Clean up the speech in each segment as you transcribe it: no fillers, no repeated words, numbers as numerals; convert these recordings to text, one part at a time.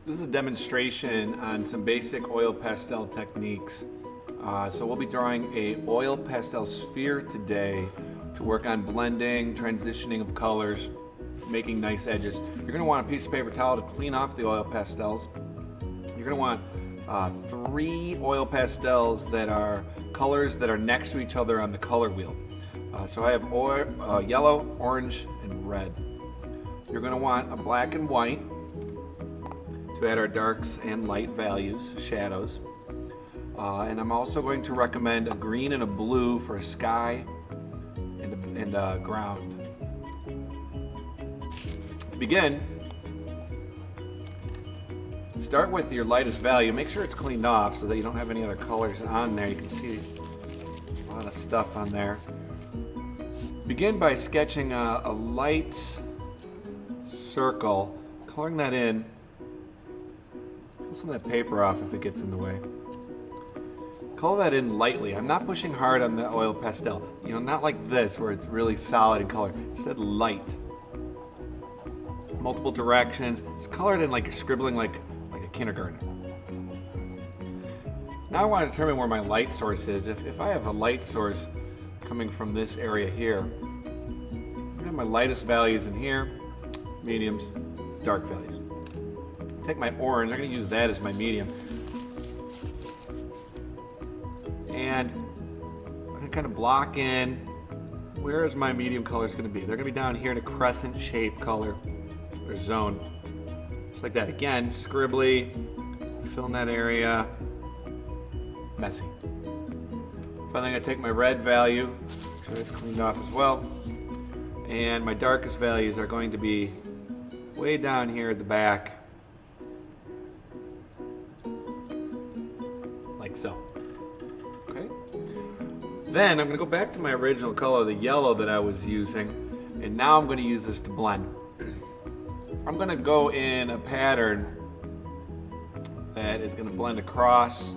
This is a demonstration on some basic oil pastel techniques. So we'll be drawing a oil pastel sphere today to work on blending, transitioning of colors, making nice edges. You're going to want a piece of paper towel to clean off the oil pastels. You're going to want 3 oil pastels that are colors that are next to each other on the color wheel. So I have yellow, orange, and red. You're going to want a black and white to add our darks and light values, shadows. And I'm also going to recommend a green and a blue for a sky and a ground. To begin, start with your lightest value. Make sure it's cleaned off so that you don't have any other colors on there. You can see a lot of stuff on there. Begin by sketching a light circle, coloring that in. Pull some of that paper off if it gets in the way. Color that in lightly. I'm not pushing hard on the oil pastel. You know, not like this where it's really solid in color. Instead, light. Multiple directions. Just color it in like you're scribbling like a kindergartner. Now I want to determine where my light source is. If I have a light source coming from this area here, I'm going to have my lightest values in here, mediums, dark values. Take my orange, I'm going to use that as my medium. And I'm going to kind of block in where is my medium colors going to be. They're going to be down here in a crescent shape color or zone. Just like that. Again, scribbly, fill in that area, messy. Finally, I'm going to take my red value, make sure it's cleaned off as well. And my darkest values are going to be way down here at the back, like so. Okay. Then I'm going to go back to my original color, the yellow that I was using, and now I'm going to use this to blend. I'm going to go in a pattern that is going to blend across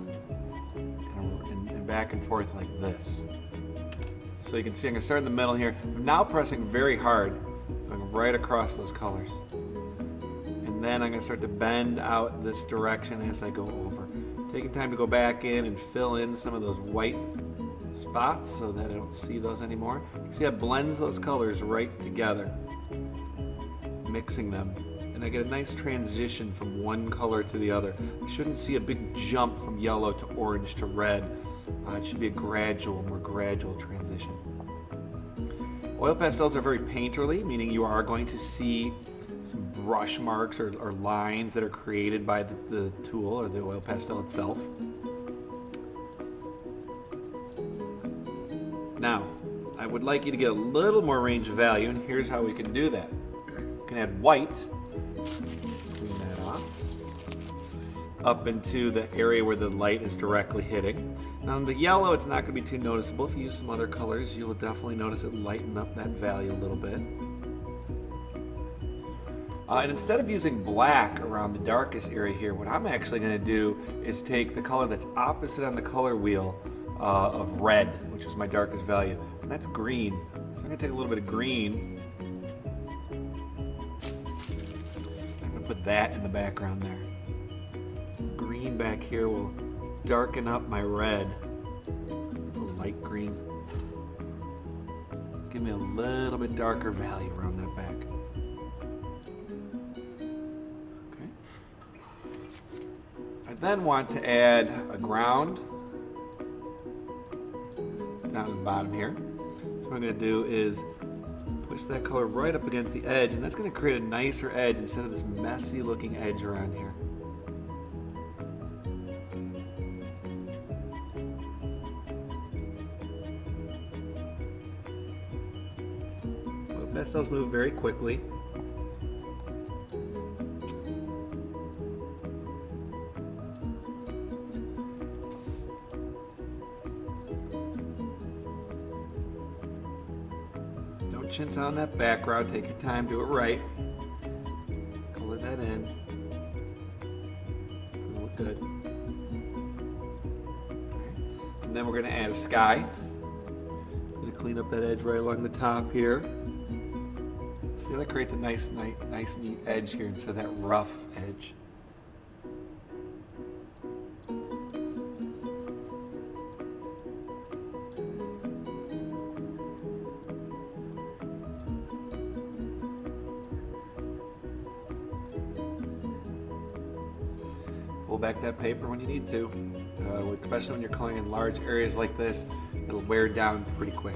and back and forth like this. So you can see I'm going to start in the middle here. I'm now pressing very hard, going right across those colors. And then I'm going to start to bend out this direction as I go over. Taking time to go back in and fill in some of those white spots so that I don't see those anymore. You see, it blends those colors right together, mixing them. And I get a nice transition from one color to the other. You shouldn't see a big jump from yellow to orange to red. It should be a more gradual transition. Oil pastels are very painterly, meaning you are going to see some brush marks or lines that are created by the tool or the oil pastel itself. Now, I would like you to get a little more range of value, and here's how we can do that. You can add white, clean that off, up into the area where the light is directly hitting. Now on the yellow, it's not going to be too noticeable. If you use some other colors, you'll definitely notice it lighten up that value a little bit. And instead of using black around the darkest area here, what I'm actually going to do is take the color that's opposite on the color wheel of red, which is my darkest value, and that's green. So I'm going to take a little bit of green. I'm going to put that in the background there. Green back here will darken up my red. It's a light green. Give me a little bit darker value around that back. I then want to add a ground down at the bottom here. So what I'm going to do is push that color right up against the edge, and that's going to create a nicer edge instead of this messy looking edge around here. Well, pastels move very quickly. Chintz on that background, take your time, do it right. Color that in. It's gonna look good. And then we're gonna add a sky. Gonna clean up that edge right along the top here. See, that creates a nice neat edge here instead of that rough edge. pull back that paper when you need to. Especially when you're coloring in large areas like this, it'll wear down pretty quick.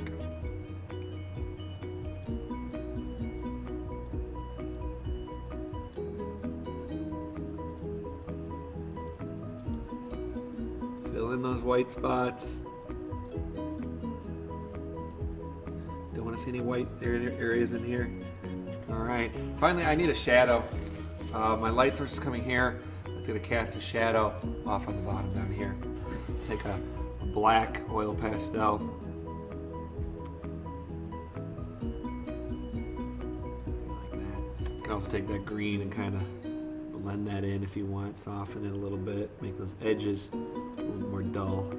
Fill in those white spots. Don't want to see any white areas in here. Alright, finally I need a shadow. My light source is coming here. It's going to cast a shadow off on the bottom down here. Take a black oil pastel. Like that. You can also take that green and kind of blend that in if you want. Soften it a little bit. Make those edges a little more dull.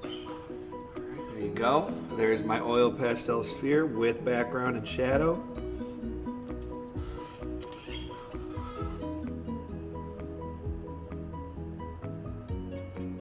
There you go. There's my oil pastel sphere with background and shadow.